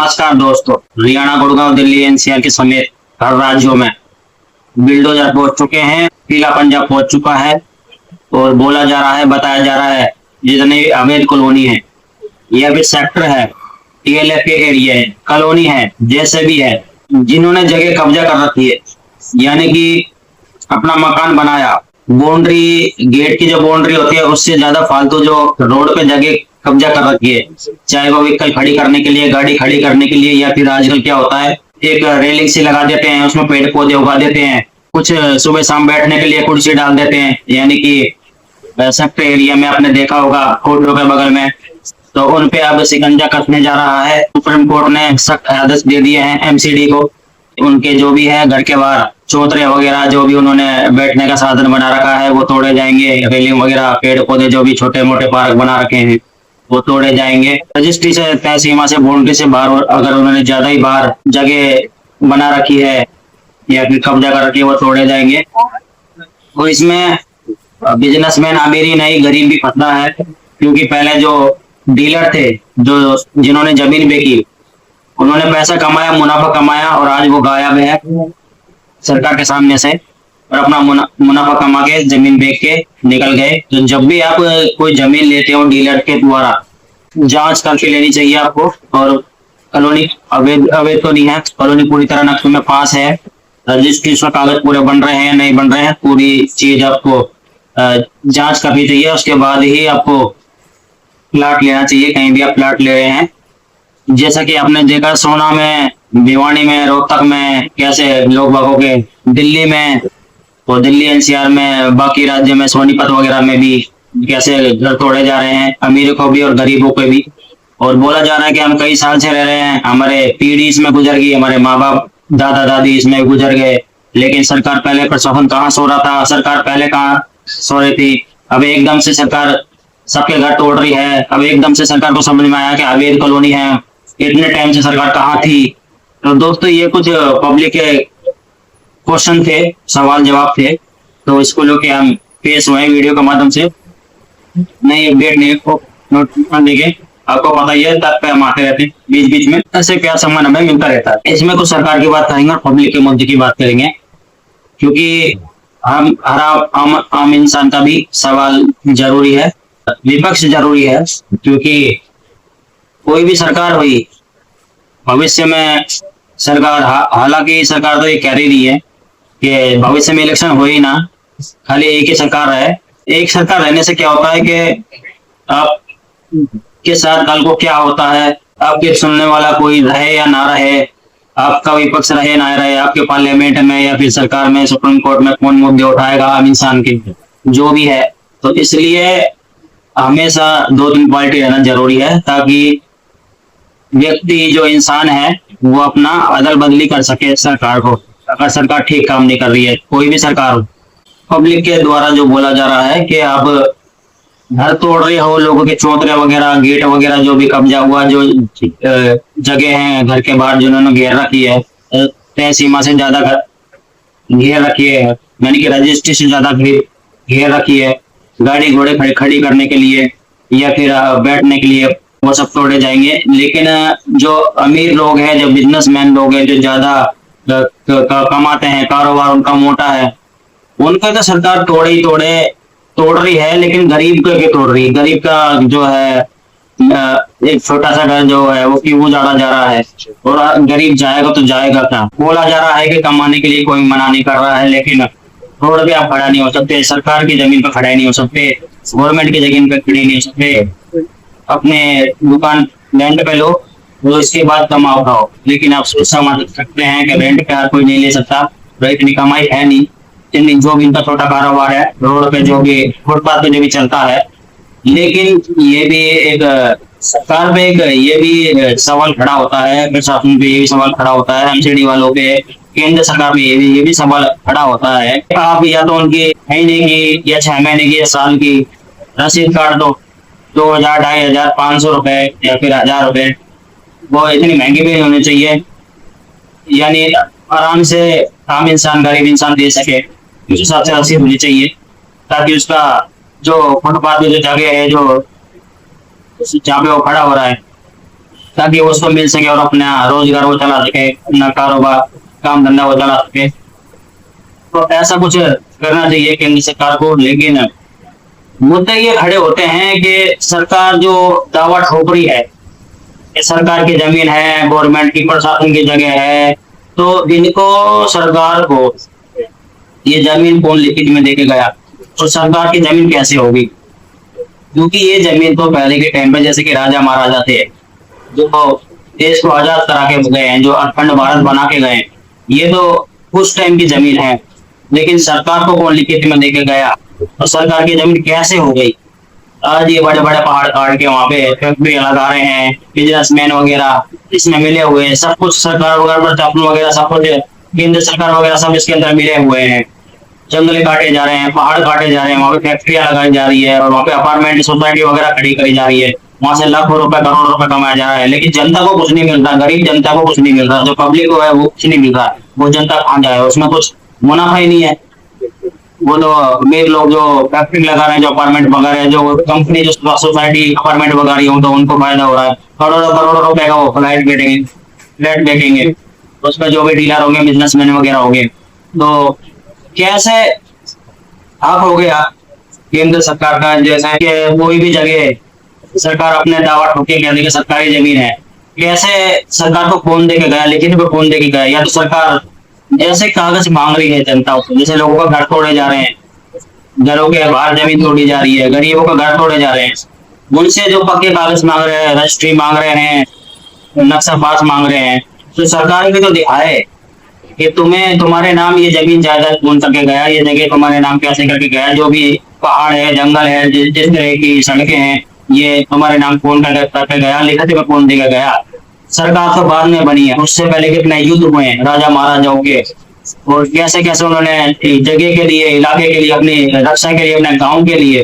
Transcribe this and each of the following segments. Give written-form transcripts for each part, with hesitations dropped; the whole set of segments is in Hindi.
नमस्कार दोस्तों। हरियाणा, गुड़गांव, दिल्ली, एनसीआर के समेत हर राज्यों में बिल्डोजर पहुंच चुके हैं, पीला पंजाब पहुंच चुका है और बोला जा रहा है, बताया जा रहा है जितने भी अवैध कॉलोनी है, यह भी सेक्टर है, टीएलएफ के एरिया है, कॉलोनी है, जैसे भी है, जिन्होंने जगह कब्जा कर रखी है, यानी कि अपना मकान बनाया, बाउंड्री गेट की जो बाउंड्री होती है उससे ज्यादा फालतू जो रोड पे जगह कब्जा कर रखी है, चाहे वो व्हीकल खड़ी करने के लिए, गाड़ी खड़ी करने के लिए, या फिर आजकल क्या होता है एक रेलिंग सी लगा देते हैं, उसमें पेड़ पौधे उगा देते हैं, कुछ सुबह शाम बैठने के लिए कुर्सी डाल देते हैं, यानी कि सेक्टर एरिया में आपने देखा होगा कोर्टों के बगल में। तो उन पे अब शिकंजा कसने जा रहा है। सुप्रीम कोर्ट ने सख्त आदेश दे दिए हैं एमसीडी को, उनके जो भी है घर के बाहर चौतरे वगैरह जो भी उन्होंने बैठने का साधन बना रखा है वो तोड़े जाएंगे, रेलिंग वगैरह, पेड़ पौधे जो भी छोटे मोटे पार्क बना रखे हैं वो तोड़े जाएंगे। रजिस्ट्री से, तय सीमा से, बाउंड्री से बाहर अगर उन्होंने ज्यादा ही बाहर जगह बना रखी है या फिर कब्जा कर रखी है वो तोड़े जाएंगे। और इसमें बिजनेसमैन अमीर ही नहीं, गरीब भी फंसता है, क्योंकि पहले जो डीलर थे, जो जिन्होंने जमीन बेची, उन्होंने पैसा कमाया, मुनाफा कमाया और आज वो गायब है सरकार के सामने से और अपना मुनाफा कमा के जमीन बेच के निकल गए। तो जब भी आप कोई जमीन लेते हो डीलर के द्वारा, जांच करके लेनी चाहिए आपको। और कॉलोनी अवैध तो नहीं है, कॉलोनी पूरी तरह नक्शे में पास है, रजिस्ट्री में कागज पूरे बन रहे हैं, नहीं बन रहे हैं, पूरी चीज आपको जांच करनी चाहिए। उसके बाद ही आपको प्लाट लेना चाहिए, कहीं भी आप प्लाट ले रहे हैं। जैसा कि आपने देखा सोना में, भिवानी में, रोहतक में कैसे लोग बागों के, दिल्ली में और दिल्ली एनसीआर में, बाकी राज्य में, सोनीपत वगैरह में भी कैसे घर तोड़े जा रहे हैं, अमीरों को भी और गरीबों को भी। और बोला जा रहा है कि हम कई साल से रह रहे हैं, हमारे पीढ़ी इसमें गुजर गई, हमारे माँ बाप, दादा दादी इसमें गुजर गए, लेकिन सरकार पहले प्रशासन कहाँ सो रहा था, सरकार पहले कहाँ सो रही थी। अब एकदम से सरकार सबके घर तोड़ रही है। अब एकदम से सरकार को समझ में आया कि अवैध कॉलोनी है, इतने टाइम से सरकार कहाँ थी। तो दोस्तों ये कुछ पब्लिक के क्वेश्चन थे, सवाल जवाब थे, तो इसको लेके हम पेश हुए वीडियो के माध्यम से। नहीं अपडेट नहीं को नोट देंगे, आपको पता ही है तब हम आते रहते हैं बीच बीच में, ऐसे प्यार सम्मान हमें मिलता रहता है। इसमें कुछ सरकार की बात करेंगे और पब्लिक के मुद्दे की बात करेंगे, क्योंकि हम हर आम इंसान का भी सवाल जरूरी है, विपक्ष जरूरी है, क्योंकि कोई भी सरकार हुई भविष्य में सरकार, हालांकि सरकार तो ये कह रही है कि भविष्य में इलेक्शन हो ही ना, खाली एक ही सरकार है। एक सरकार रहने से क्या होता है कि आप के साथ कल को क्या होता है, आपके सुनने वाला कोई रहे या ना रहे, आपका विपक्ष रहे ना रहे, आपके पार्लियामेंट में या फिर सरकार में, सुप्रीम कोर्ट में कौन मुद्दे उठाएगा आम इंसान के, जो भी है। तो इसलिए हमेशा दो तीन पार्टी रहना जरूरी है, ताकि व्यक्ति जो इंसान है वो अपना अदल बदली कर सके सरकार को, अगर सरकार ठीक काम नहीं कर रही है, कोई भी सरकार हो। पब्लिक के द्वारा जो बोला जा रहा है कि आप घर तोड़ रहे हो, लोगों के चौतरे वगैरह, गेट वगैरह जो भी कब्जा हुआ, जो जगह है घर के बाहर जिन्होंने घेर रखी है, तय सीमा से ज्यादा घेर रखी है, यानी कि रजिस्ट्री से ज्यादा घेर रखी है, गाड़ी घोड़े खड़ी करने के लिए या फिर बैठने के लिए, वो सब तोड़े जाएंगे। लेकिन जो अमीर लोग हैं, जो बिजनेसमैन लोग हैं, जो ज्यादा कमाते हैं, कारोबार उनका मोटा है, उनका तो सरकार तोड़ रही है, लेकिन गरीब को क्यों तोड़ रही है? गरीब का जो है एक छोटा सा घर जो है वो क्यों उजाड़ा जा रहा है, और गरीब जाएगा तो जाएगा क्या? बोला जा रहा है कि कमाने के लिए कोई मना नहीं कर रहा है, लेकिन रोड पे आप खड़ा नहीं हो सकते, सरकार की जमीन पर खड़े नहीं हो सकते, गवर्नमेंट की जमीन पर खड़े नहीं हो सकते, अपने दुकान रेंट पे लो, वो इसके बाद कमाओ खाओ। लेकिन आप समझ सकते हैं कि रेंट पे हर कोई नहीं ले सकता, तो इतनी कमाई है नहीं। जो भी इनका छोटा कारोबार है, रोड पे जो भी, फुटपाथ पे जो भी चलता है। लेकिन ये भी एक सरकार पे एक ये भी सवाल खड़ा होता है, प्रशासन पे ये भी सवाल खड़ा होता है, एमसीडी वालों पे, केंद्र सरकार में ये भी सवाल खड़ा होता है। आप या तो उनकी महीने की या 6 महीने की या साल की रसीद काट दो, 2000, 2500, 500 रुपए या फिर 1000 रुपए, वो इतनी महंगी भी नहीं होनी चाहिए, यानी आराम से आम इंसान, गरीब इंसान दे सके, उस हिसाब से रसीद होनी चाहिए, ताकि उसका जो फुटपाथ में जो जगह है, जो जहाँ पे वो खड़ा हो रहा है, ताकि वो उसको मिल सके और अपना रोजगार वो चला सके, अपना कारोबार काम धंधा वो चला सके। तो ऐसा कुछ करना चाहिए केंद्र सरकार को। लेकिन मुद्दे ये खड़े होते हैं कि सरकार जो दावा ठोक रही है कि सरकार की जमीन है, गवर्नमेंट की, प्रशासन की जगह है, तो इनको सरकार को ये जमीन कौन लिखित में देके गया, तो सरकार की जमीन कैसे होगी? क्योंकि ये जमीन तो पहले के टाइम पे जैसे कि राजा महाराजा थे जो देश को आजाद करा के गए हैं, जो अखंड भारत बना के गए हैं, ये तो उस टाइम की जमीन है। लेकिन सरकार को कौन लिखित में देके गया और सरकार की जमीन कैसे हो गई? आज ये बड़े बड़े पहाड़ काट के वहां पे फैक्ट्री लगा रहे हैं, बिजनेसमैन वगैरह इसमें मिले हुए हैं, सब कुछ सरकार वगैरह पर वगैरह सब कुछ केंद्र सरकार वगैरह सब इसके अंदर मिले हुए हैं। जंगल काटे जा रहे हैं, पहाड़ काटे जा रहे हैं, वहां पे फैक्ट्रियां लगाई जा रही है और वहां पे अपार्टमेंट सोसाइटी वगैरह खड़ी करी जा रही है, वहां से लाखों रुपए करोड़ों रुपए कमाया जा रहा है। लेकिन जनता को कुछ नहीं मिल रहा, गरीब जनता को कुछ नहीं मिल रहा, जो पब्लिक को है वो कुछ नहीं मिल रहा। वो जनता कहाँ जाए, उसमें कुछ मुनाफा ही नहीं है। वो तो अमीर लोग जो फैक्ट्री लगा रहे हैं, जो अपार्टमेंट बगा रहे हैं, जो कंपनी जो सोसाइटी अपार्टमेंट बगा रही है, तो उनको फायदा हो रहा है। करोड़ों करोड़ों रुपए का वो फ्लैट बेचेंगे, उसमें जो भी डीलर होंगे, बिजनेसमैन वगैरह होंगे। तो कैसे आप हो गया केंद्र सरकार का, जैसे कि कोई भी जगह सरकार अपने दावा ठोके कहने की सरकारी जमीन है, कैसे सरकार को कौन दे के गया, लिखित में कौन दे के गया? या तो सरकार जैसे कागज मांग रही है जनता से, जैसे लोगों का घर तोड़े जा रहे हैं, घरों के बाहर जमीन तोड़ी जा रही है, गरीबों का घर तोड़े जा रहे हैं, उनसे जो पक्के कागज मांग रहे हैं, रजिस्ट्री मांग रहे हैं, नक्शा पास मांग रहे हैं, तो सरकार भी तो दिखाए कि तुम्हें तुम्हारे नाम ये जमीन जायदाद कौन करके गया, ये जगह तुम्हारे नाम कैसे करके गया, जो भी पहाड़ है, जंगल है, जिस तरह की सड़कें हैं, ये तुम्हारे नाम कौन करके गया, लिखित में कौन देकर गया? सरकार तो बाद में बनी है, उससे पहले कितने युद्ध हुए हैं राजा महाराजाओं के, और कैसे कैसे उन्होंने जगह के लिए, इलाके के लिए, अपनी रक्षा के लिए, अपने गाँव के लिए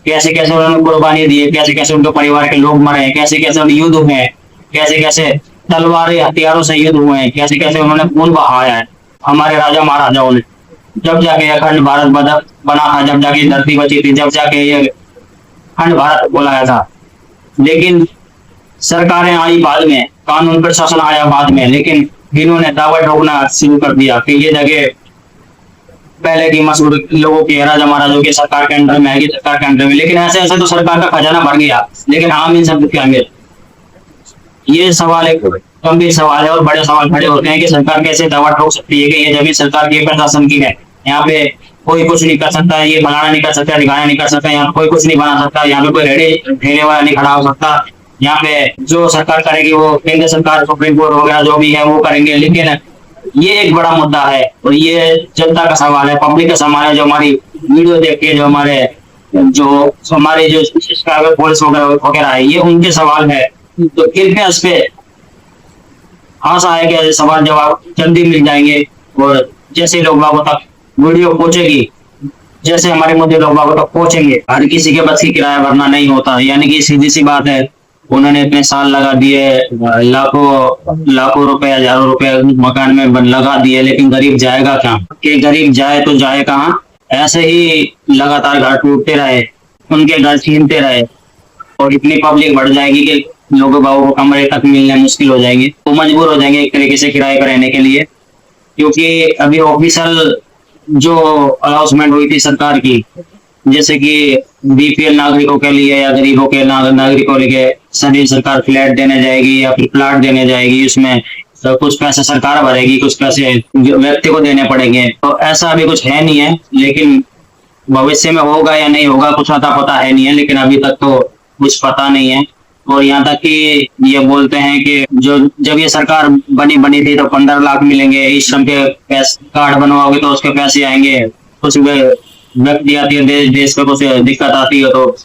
कैसे कैसे उन्होंने कुर्बानी दी है, कैसे कैसे उनके परिवार के लोग मरे हैं, कैसे कैसे उन्हें युद्ध हुए हैं, कैसे कैसे तलवारें हथियारों से युद्ध हुए हैं, कैसे कैसे उन्होंने खून बहाया है हमारे राजा महाराजाओं ने। जब जाके अखंड भारत बना था, जब जाके धरती बची थी, जब जाके ये अखंड भारत बोलाया था। लेकिन सरकारें आई बाद में, कानून प्रशासन आया बाद में, लेकिन इन्होंने दावा ठोकना शुरू कर दिया कि ये जगह पहले की मशहूर लोगों की, राजा महाराजों की सरकार के अंडर में है, सरकार के अंडर में। लेकिन ऐसे ऐसे तो सरकार का खजाना भर गया, लेकिन आम इंसान क्या मिले? ये सवाल एक गंभीर सवाल है और बड़े सवाल खड़े होते हैं कि सरकार कैसे दावा ठोक सकती है कि ये जमीन सरकार की, प्रशासन की है, यहाँ पे कोई कुछ नहीं कर सकता, ये बनाना नहीं कर सकता, दिखाना नहीं कर सकता, यहाँ कोई कुछ नहीं बना सकता, यहाँ पे कोई रेडी ठेले वाला नहीं खड़ा हो सकता, यहाँ पे जो सरकार करेगी वो केंद्र सरकार, सुप्रीम कोर्ट वगैरह जो भी है वो करेंगे। लेकिन ये एक बड़ा मुद्दा है और ये जनता का सवाल है, पब्लिक का सवाल है, जो हमारी वीडियो देख के जो हमारे जो पुलिस वगैरह है, ये उनके सवाल है। तो कृपया इस पे आशा है कि सवाल जवाब जल्दी मिल जाएंगे और जैसे लोग बागों तक वीडियो पहुंचेगी, जैसे हमारे मुद्दे लोग बागों तक पहुंचेंगे, हर किसी के बस की किराया भरना नहीं होता। यानी कि सीधी सी बात है, उन्होंने इतने साल लगा दिए, लाखों रुपए, हजारों रुपए मकान में लगा दिए, लेकिन गरीब जाएगा क्या? कि गरीब जाए तो जाए कहाँ? ऐसे ही लगातार घर टूटते रहे, उनके घर छीनते रहे और इतनी पब्लिक बढ़ जाएगी कि लोगों को कमरे तक मिलने मुश्किल हो जाएंगे, वो मजबूर हो जाएंगे एक तरीके से किराए पर रहने के लिए। क्योंकि अभी ऑफिशियल जो अनाउंसमेंट हुई थी सरकार की, जैसे कि बीपीएल नागरिकों के लिए या गरीबों के नागरिकों के लिए सभी सरकार फ्लैट देने जाएगी या फिर प्लाट देने जाएगी, उसमें तो कुछ पैसे सरकार भरेगी, कुछ पैसे व्यक्ति को देने पड़ेंगे। तो ऐसा अभी कुछ है नहीं है, लेकिन भविष्य में होगा या नहीं होगा कुछ अता पता है नहीं है, लेकिन अभी तक तो कुछ पता नहीं है। और यहाँ तक कि ये बोलते हैं कि जो जब ये सरकार बनी थी तो 15 लाख मिलेंगे, इस समय पे पैसे कार्ड बनवाओगे तो उसके पैसे आएंगे, कुछ व्यक्ति आती है, देश में कुछ दिक्कत आती है तो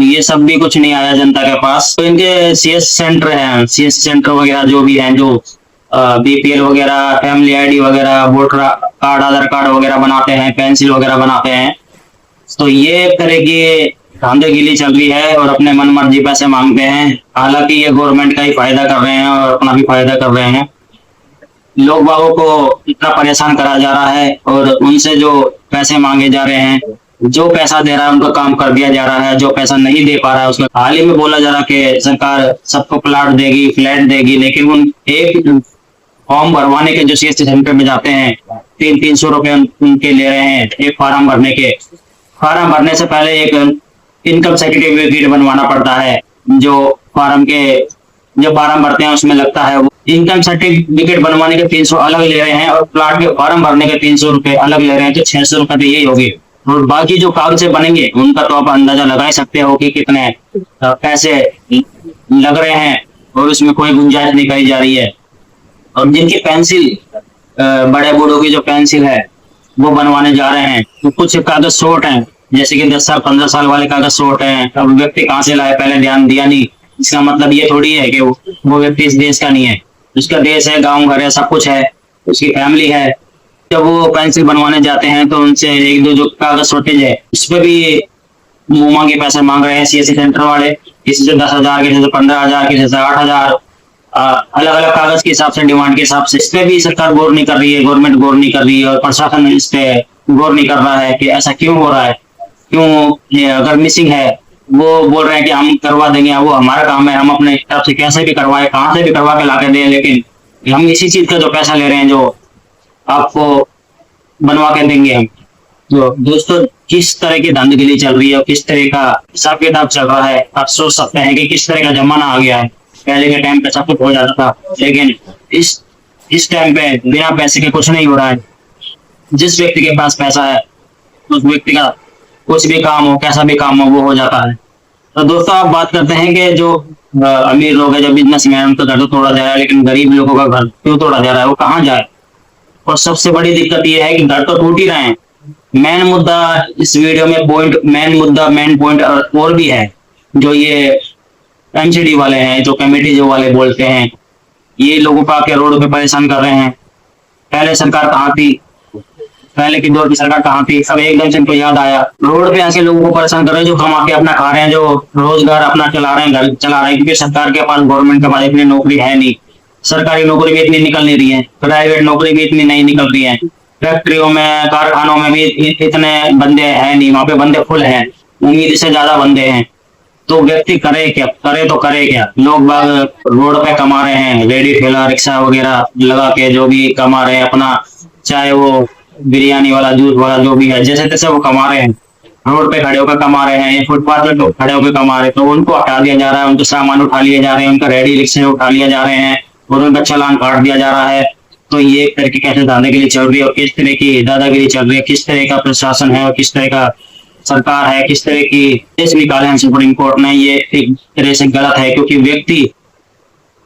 ये सब भी कुछ नहीं आया जनता के पास। तो इनके सीएस सेंटर हैं, सीएस सेंटर वगैरह जो भी हैं, जो बीपीएल वगैरह, फैमिली आईडी वगैरह, वोटर कार्ड, आधार कार्ड वगैरह बनाते हैं, पेंसिल वगैरह बनाते हैं, तो ये तरह की धांधेगिरी चल रही है और अपने मन मर्जी पैसे मांगते हैं। हालांकि ये गवर्नमेंट का ही फायदा कर रहे हैं और अपना भी फायदा कर रहे हैं। लोग बागों को इतना परेशान करा जा रहा है और उनसे जो पैसे मांगे जा रहे हैं जो पैसा दे रहा है उनको काम कर दिया जा रहा है, जो पैसा नहीं दे पा रहा है उसका हाल ही में बोला जा रहा है कि सरकार सबको प्लाट देगी, फ्लैट देगी, लेकिन उन एक फॉर्म भरवाने के जो सीएससी सेंटर में जाते हैं 300 रुपए उनके ले रहे हैं एक फॉर्म भरने के। फॉर्म भरने से पहले एक इनकम सर्टिफिकेट बनवाना पड़ता है, जो फॉर्म भरते हैं उसमें लगता है। वो इनकम सर्टिफिकेट बनवाने के 300 अलग ले रहे हैं और प्लाट के फॉर्म भरने के 300 रुपए अलग ले रहे हैं, तो 600 रुपए तो यही होगी। और बाकी जो कागज बनेंगे उनका तो आप अंदाजा लगा ही सकते हो कि कितने पैसे लग रहे हैं, और उसमें कोई गुंजाइश नहीं करी जा रही है। और जिनकी पेंसिल बड़े बूढ़ों की जो पेंसिल है वो बनवाने जा रहे हैं, तो कुछ कागज शॉर्ट हैं, जैसे कि 10 साल 15 साल वाले कागज शॉर्ट हैं। अब व्यक्ति कहाँ से लाए, पहले ध्यान दिया नहीं। इसका मतलब ये थोड़ी है कि वो व्यक्ति इस देश का नहीं है, उसका देश है, गांव घर है, सब कुछ है, उसकी फैमिली है। जब वो पेंसिल बनवाने जाते हैं तो उनसे एक दो जो कागज शॉर्टेज है उस पर भी मुंह मांगे पैसे मांग रहे हैं सीएससी सेंटर वाले। किसी से 10,000, किसी से 15,000, किसी से 8,000, अलग अलग कागज के हिसाब से, डिमांड के हिसाब से। इस पे भी सरकार गौर नहीं कर रही है, गवर्नमेंट गौर नहीं कर रही है, और प्रशासन इस पे गौर नहीं कर रहा है कि ऐसा क्यों हो रहा है, क्यों ये अगर मिसिंग है वो बोल रहे हैं कि हम करवा देंगे, वो हमारा काम है, हम अपने तरफ से कैसे भी करवाए, कहाँ से भी करवा के ला के दें, लेकिन हम इसी चीज का जो पैसा ले रहे हैं जो आपको बनवा के देंगे हम। तो दोस्तों, किस तरह की धांधली चल रही है और किस तरह का हिसाब किताब चल रहा है, आप सोच सकते हैं कि किस तरह का जमाना आ गया है। पहले के टाइम पे सब कुछ हो जाता था, लेकिन इस टाइम पे बिना पैसे के कुछ नहीं हो रहा है। जिस व्यक्ति के पास पैसा है उस व्यक्ति का कुछ भी काम हो, कैसा भी काम हो, वो हो जाता है। तो दोस्तों, आप बात करते हैं कि जो अमीर लोग हैं, जो बिजनेसमैन, उनका घर तो तोड़ा जा रहा है, लेकिन गरीब लोगों का घर क्यों तोड़ा जा रहा है, वो कहाँ जाए। और सबसे बड़ी दिक्कत ये है कि घर तो टूट ही रहे हैं। मेन मुद्दा इस वीडियो में मेन पॉइंट और भी है, जो ये एमसीडी वाले हैं, जो कमेटी जो वाले बोलते हैं, ये लोगों को आके रोड पे परेशान कर रहे हैं। पहले सरकार कहाँ थी, पहले की दौर की सरकार कहाँ थी, सब एकदम से इनको याद आया, रोड पे आके लोगों को परेशान कर रहे हैं, जो कमा के अपना खा रहे हैं, जो रोजगार अपना चला रहे हैं, घर चला रहे हैं, क्योंकि सरकार के पास, गवर्नमेंट के पास इतनी नौकरी है नहीं। सरकारी नौकरी भी इतनी निकल नहीं रही है, प्राइवेट नौकरी भी इतनी नहीं निकल रही है, फैक्ट्रियों में, कारखानों में भी इतने बंदे हैं नहीं, वहां पे बंदे फुल हैं, उम्मीद से ज्यादा बंदे हैं। तो व्यक्ति करे क्या, करे क्या। लोग बाग रोड पे कमा रहे हैं, रेडी ठेला रिक्शा वगैरह लगा के जो भी कमा रहे हैं अपना, चाहे वो बिरयानी वाला, जूस वाला, जो भी है, जैसे तैसे वो कमा रहे हैं, रोड पे खड़े होकर कमा रहे हैं, फुटपाथ पे खड़े होकर कमा रहे हैं, तो उनको हटा दिया जा रहा है, उनके सामान उठा लिए जा रहे हैं, उनका रेडी रिक्शा उठा लिया जा रहे हैं और उनका चालान काट दिया जा रहा है। तो ये एक तरह की कैसे दादागिरी चल रही है और किस तरह की दादागिरी चल रही है, किस तरह का प्रशासन है और किस तरह का सरकार है, किस तरह की केस निकाले हैं सुप्रीम कोर्ट ने, ये एक तरह से गलत है।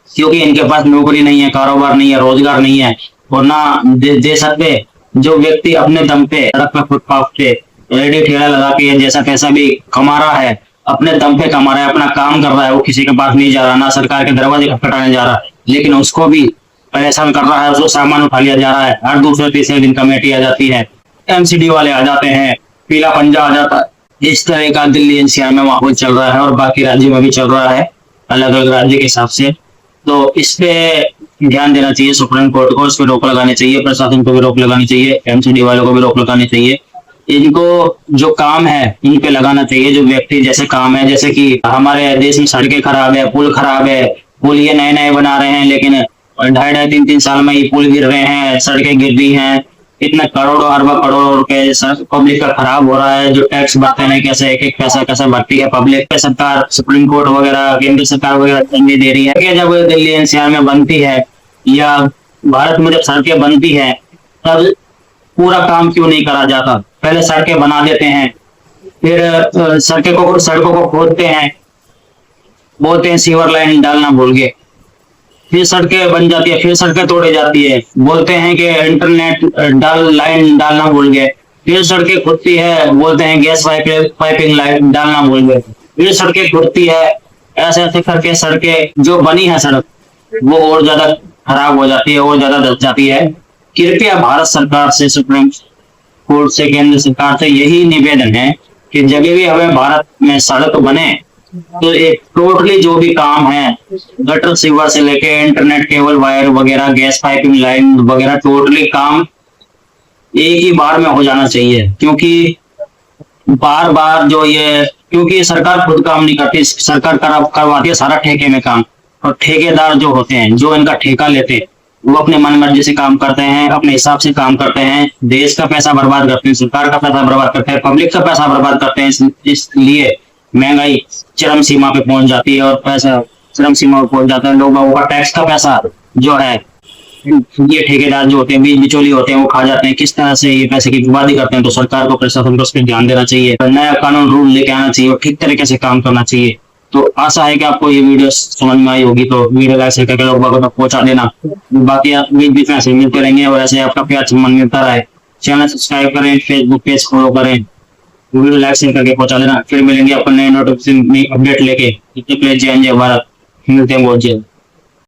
क्योंकि इनके पास नौकरी नहीं है, कारोबार नहीं है, रोजगार नहीं है, और ना दे सकते। जो व्यक्ति अपने दम पे सड़क पे, फुटपाथ पे रेडी ठेला लगा के जैसा कैसा भी कमा रहा है, अपने दम पे कमा रहा है, अपना काम कर रहा है, वो किसी के पास नहीं जा रहा, ना सरकार के दरवाजे खटखटाने जा रहा, लेकिन उसको भी परेशान कर रहा है, उसको सामान उठा लिया जा रहा है। हर दूसरे तीसरे दिन कमेटी आ जाती है, एमसीडी वाले आ जाते हैं, पीला पंजा आ जाता है। इस तरह का दिल्ली एनसीआर में माहौल चल रहा है और बाकी राज्यों में भी चल रहा है, अलग अलग राज्य के हिसाब से। तो इस पे ध्यान देना चाहिए सुप्रीम कोर्ट को, इस पे रोक लगानी चाहिए, प्रशासन को भी रोक लगानी चाहिए, एमसीडी वालों को भी रोक लगानी चाहिए। इनको जो काम है इन पे लगाना चाहिए, जो व्यक्ति जैसे काम है, जैसे कि हमारे देश में सड़कें खराब है, पुल खराब है, पुल ये नए नए बना रहे हैं, लेकिन 2.5-3 साल में ये पुल गिर रहे हैं, सड़कें गिर रही हैं, इतना करोड़ों अरबों करोड़ों रुपए पब्लिक का खराब हो रहा है। जो टैक्स भरते हैं, कैसे एक एक पैसा कैसे भरती है पब्लिक पे सरकार, सुप्रीम कोर्ट वगैरह, केंद्र सरकार वगैरह नहीं दे रही है। कि जब दिल्ली एनसीआर में बनती है या भारत में जब सड़कें बनती है, तब पूरा काम क्यों नहीं करा जाता। पहले सड़कें बना देते हैं, फिर सड़कों को खोदते हैं, बोलते हैं सीवर लाइन डालना भूल गए, फिर सड़कें बन जाती है, फिर सड़कें तोड़ी जाती है, बोलते हैं कि इंटरनेट लाइन डालना भूल गए, फिर सड़कें खुदती है, बोलते हैं गैस पाइपिंग लाइन डालना भूल गए, फिर सड़कें खुदती है। ऐसे ऐसे करके सड़कें जो बनी है सड़क वो और ज्यादा खराब हो जाती है, और ज्यादा दब जाती है। कृपया भारत सरकार से, सुप्रीम कोर्ट से, केंद्र सरकार से यही निवेदन है कि जब भी हमें भारत में सड़क बने तो एक टोटली जो भी काम है, गटर सीवर से लेके इंटरनेट केबल वायर वगैरह, गैस पाइपिंग लाइन वगैरह, टोटली काम एक ही बार में हो जाना चाहिए। क्योंकि बार बार जो ये, क्योंकि सरकार खुद काम नहीं करती, सरकार करवाती है सारा ठेके में काम। और ठेकेदार जो होते हैं, जो इनका ठेका लेते हैं, वो अपने मन मर्जी से काम करते हैं, अपने हिसाब से काम करते हैं, देश का पैसा बर्बाद करते हैं, सरकार का पैसा बर्बाद करते हैं, पब्लिक का पैसा बर्बाद करते हैं। इसलिए महंगाई चरम सीमा पे पहुंच जाती है, और पैसा चरम सीमा पे पहुंच जाता है। लोगों का टैक्स का पैसा जो है, ये ठेकेदार जो होते हैं, बीच बिचौली होते हैं, वो खा जाते हैं। किस तरह से ये पैसे की बर्बादी करते हैं, तो सरकार को, प्रशासन को उस पर ध्यान देना चाहिए, नया कानून रूल लेके आना चाहिए और ठीक तरीके से काम करना चाहिए। तो आशा है कि आपको ये वीडियो समझ में आई होगी, तो वीडियो लाइक शेयर करके लोगों तक पहुंचा देना। बाकी आप बीच बीच में ऐसे मिलते रहेंगे, और ऐसे आपका प्यार सम्मान मिलता रहे। चैनल सब्सक्राइब करें, फेसबुक पेज फॉलो करें, वीडियो लाइक शेयर करके पहुंचा देना। फिर मिलेंगे अपन नए नोटिफिकेशन अपडेट लेके। जय हिंद, जय भारत। मिलते हैं बहुत जल्द।